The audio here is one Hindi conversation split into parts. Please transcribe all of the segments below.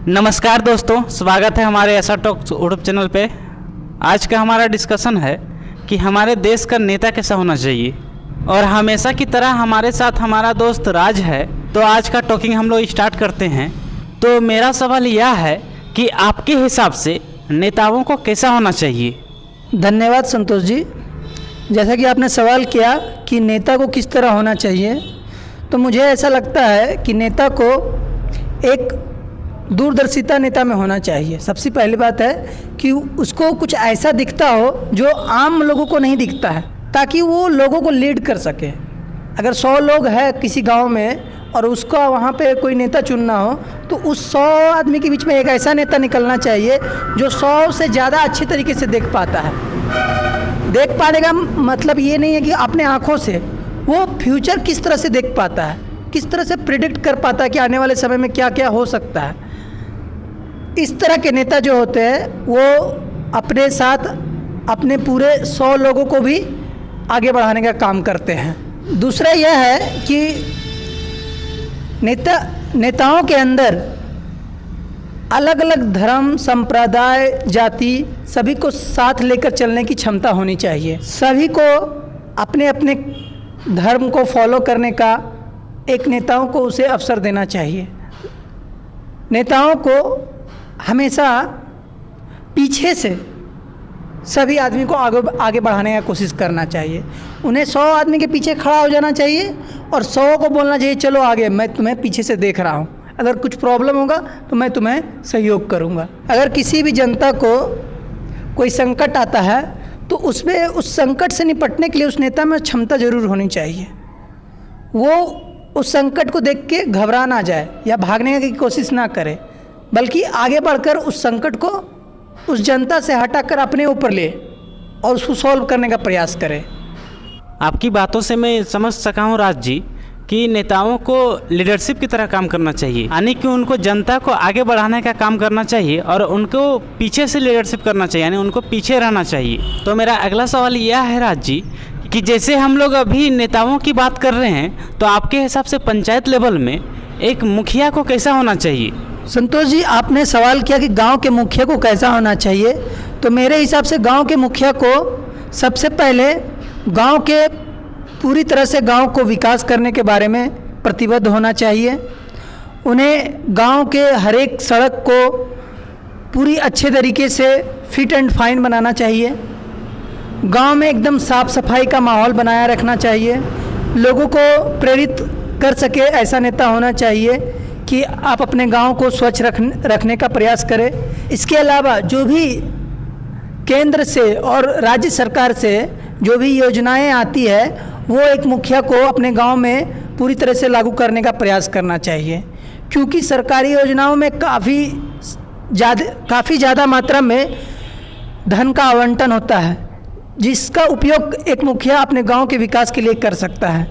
नमस्कार दोस्तों, स्वागत है हमारे ऐसा टॉक यूट्यूब चैनल पे। आज का हमारा डिस्कशन है कि हमारे देश का नेता कैसा होना चाहिए। और हमेशा की तरह हमारे साथ हमारा दोस्त राज है। तो आज का टॉकिंग हम लोग स्टार्ट करते हैं। तो मेरा सवाल यह है कि आपके हिसाब से नेताओं को कैसा होना चाहिए। धन्यवाद संतोष जी। जैसा कि आपने सवाल किया कि नेता को किस तरह होना चाहिए, तो मुझे ऐसा लगता है कि नेता को एक दूरदर्शिता नेता में होना चाहिए। सबसे पहली बात है कि उसको कुछ ऐसा दिखता हो जो आम लोगों को नहीं दिखता है, ताकि वो लोगों को लीड कर सके। अगर 100 लोग हैं किसी गांव में और उसका वहाँ पे कोई नेता चुनना हो, तो उस 100 आदमी के बीच में एक ऐसा नेता निकलना चाहिए जो 100 से ज़्यादा अच्छे तरीके से देख पाता है। देख पाने का मतलब ये नहीं है कि अपने आँखों से वो फ्यूचर किस तरह से देख पाता है, किस तरह से प्रिडिक्ट कर पाता है कि आने वाले समय में क्या क्या हो सकता है। इस तरह के नेता जो होते हैं वो अपने साथ अपने पूरे 100 लोगों को भी आगे बढ़ाने का काम करते हैं। दूसरा यह है कि नेताओं के अंदर अलग अलग धर्म, संप्रदाय, जाति सभी को साथ लेकर चलने की क्षमता होनी चाहिए। सभी को अपने अपने धर्म को फॉलो करने का एक नेताओं को उसे अवसर देना चाहिए। नेताओं को हमेशा पीछे से सभी आदमी को आगे बढ़ाने का कोशिश करना चाहिए। उन्हें 100 आदमी के पीछे खड़ा हो जाना चाहिए और 100 को बोलना चाहिए चलो आगे, मैं तुम्हें पीछे से देख रहा हूँ, अगर कुछ प्रॉब्लम होगा तो मैं तुम्हें सहयोग करूँगा। अगर किसी भी जनता को कोई संकट आता है तो उसमें उस संकट से निपटने के लिए उस नेता में क्षमता जरूर होनी चाहिए। वो उस संकट को देख के घबरा ना जाए या भागने की कोशिश ना करे, बल्कि आगे बढ़कर उस संकट को उस जनता से हटाकर अपने ऊपर ले और उसको सॉल्व करने का प्रयास करे। आपकी बातों से मैं समझ सका हूँ राज जी कि नेताओं को लीडरशिप की तरह काम करना चाहिए, यानी कि उनको जनता को आगे बढ़ाने का काम करना चाहिए और उनको पीछे से लीडरशिप करना चाहिए, यानी उनको पीछे रहना चाहिए। तो मेरा अगला सवाल यह है राज जी कि जैसे हम लोग अभी नेताओं की बात कर रहे हैं, तो आपके हिसाब से पंचायत लेवल में एक मुखिया को कैसा होना चाहिए। संतोष जी, आपने सवाल किया कि गांव के मुखिया को कैसा होना चाहिए। तो मेरे हिसाब से गांव के मुखिया को सबसे पहले गांव के पूरी तरह से गांव को विकास करने के बारे में प्रतिबद्ध होना चाहिए। उन्हें गांव के हर एक सड़क को पूरी अच्छे तरीके से फिट एंड फाइन बनाना चाहिए। गांव में एकदम साफ सफाई का माहौल बनाया रखना चाहिए। लोगों को प्रेरित कर सके ऐसा नेता होना चाहिए कि आप अपने गांव को स्वच्छ रखने का प्रयास करें। इसके अलावा जो भी केंद्र से और राज्य सरकार से जो भी योजनाएं आती है, वो एक मुखिया को अपने गांव में पूरी तरह से लागू करने का प्रयास करना चाहिए, क्योंकि सरकारी योजनाओं में काफ़ी ज़्यादा मात्रा में धन का आवंटन होता है, जिसका उपयोग एक मुखिया अपने गांव के विकास के लिए कर सकता है।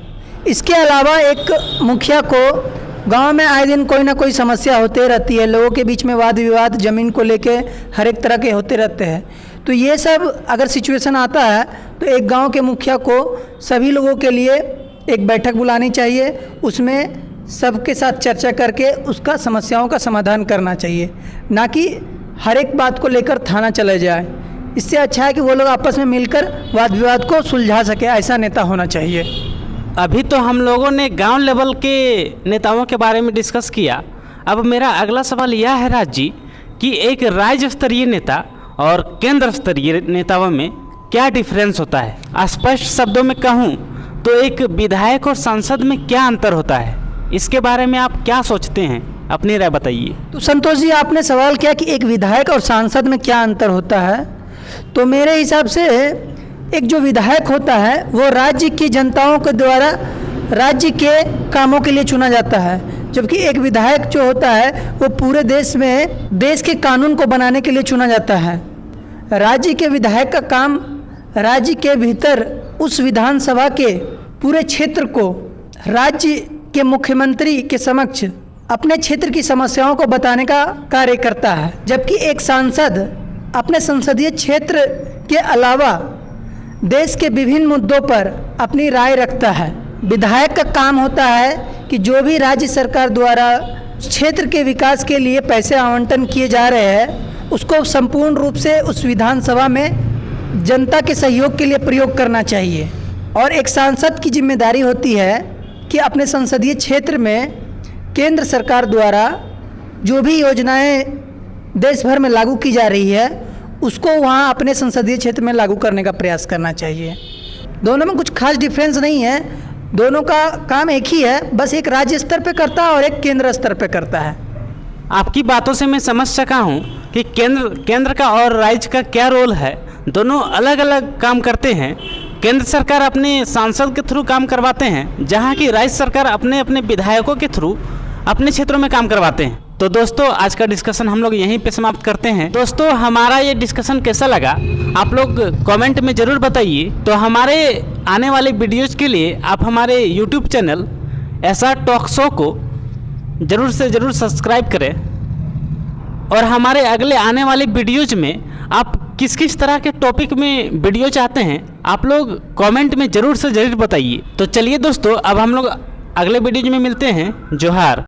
इसके अलावा एक मुखिया को गांव में आए दिन कोई ना कोई समस्या होते रहती है। लोगों के बीच में वाद विवाद ज़मीन को लेके हर एक तरह के होते रहते हैं। तो ये सब अगर सिचुएशन आता है तो एक गांव के मुखिया को सभी लोगों के लिए एक बैठक बुलानी चाहिए। उसमें सबके साथ चर्चा करके उसका समस्याओं का समाधान करना चाहिए, ना कि हर एक बात को लेकर थाना चले जाए। इससे अच्छा है कि वो लोग आपस में मिलकर वाद विवाद को सुलझा सके, ऐसा नेता होना चाहिए। अभी तो हम लोगों ने गांव लेवल के नेताओं के बारे में डिस्कस किया। अब मेरा अगला सवाल यह है राज जी कि एक राज्य स्तरीय नेता और केंद्र स्तरीय नेताओं में क्या डिफरेंस होता है। स्पष्ट शब्दों में कहूँ तो एक विधायक और सांसद में क्या अंतर होता है, इसके बारे में आप क्या सोचते हैं, अपनी राय बताइए। तो संतोष जी, आपने सवाल किया कि एक विधायक और सांसद में क्या अंतर होता है। तो मेरे हिसाब से एक जो विधायक होता है वो राज्य की जनताओं के द्वारा राज्य के कामों के लिए चुना जाता है, जबकि एक विधायक जो होता है वो पूरे देश में देश के कानून को बनाने के लिए चुना जाता है। राज्य के विधायक का काम राज्य के भीतर उस विधानसभा के पूरे क्षेत्र को राज्य के मुख्यमंत्री के समक्ष अपने क्षेत्र की समस्याओं को बताने का कार्य करता है, जबकि एक सांसद अपने संसदीय क्षेत्र के अलावा देश के विभिन्न मुद्दों पर अपनी राय रखता है। विधायक का काम होता है कि जो भी राज्य सरकार द्वारा क्षेत्र के विकास के लिए पैसे आवंटन किए जा रहे हैं उसको संपूर्ण रूप से उस विधानसभा में जनता के सहयोग के लिए प्रयोग करना चाहिए। और एक सांसद की जिम्मेदारी होती है कि अपने संसदीय क्षेत्र में केंद्र सरकार द्वारा जो भी योजनाएं देश भर में लागू की जा रही है उसको वहाँ अपने संसदीय क्षेत्र में लागू करने का प्रयास करना चाहिए। दोनों में कुछ खास डिफरेंस नहीं है, दोनों का काम एक ही है, बस एक राज्य स्तर पे करता है और एक केंद्र स्तर पे करता है। आपकी बातों से मैं समझ सका हूँ कि केंद्र का और राज्य का क्या रोल है। दोनों अलग अलग काम करते हैं। केंद्र सरकार अपने सांसद के थ्रू काम करवाते हैं, जहाँ की राज्य सरकार अपने अपने विधायकों के थ्रू अपने क्षेत्रों में काम करवाते हैं। तो दोस्तों आज का डिस्कशन हम लोग यहीं पे समाप्त करते हैं। दोस्तों हमारा ये डिस्कशन कैसा लगा आप लोग कमेंट में ज़रूर बताइए। तो हमारे आने वाले वीडियोज़ के लिए आप हमारे YouTube channel SR talk show को ज़रूर से ज़रूर सब्सक्राइब करें। और हमारे अगले आने वाले वीडियोज़ में आप किस किस तरह के टॉपिक में वीडियो चाहते हैं आप लोग कमेंट में ज़रूर से ज़रूर बताइए। तो चलिए दोस्तों अब हम लोग अगले वीडियो में मिलते हैं। जोहार।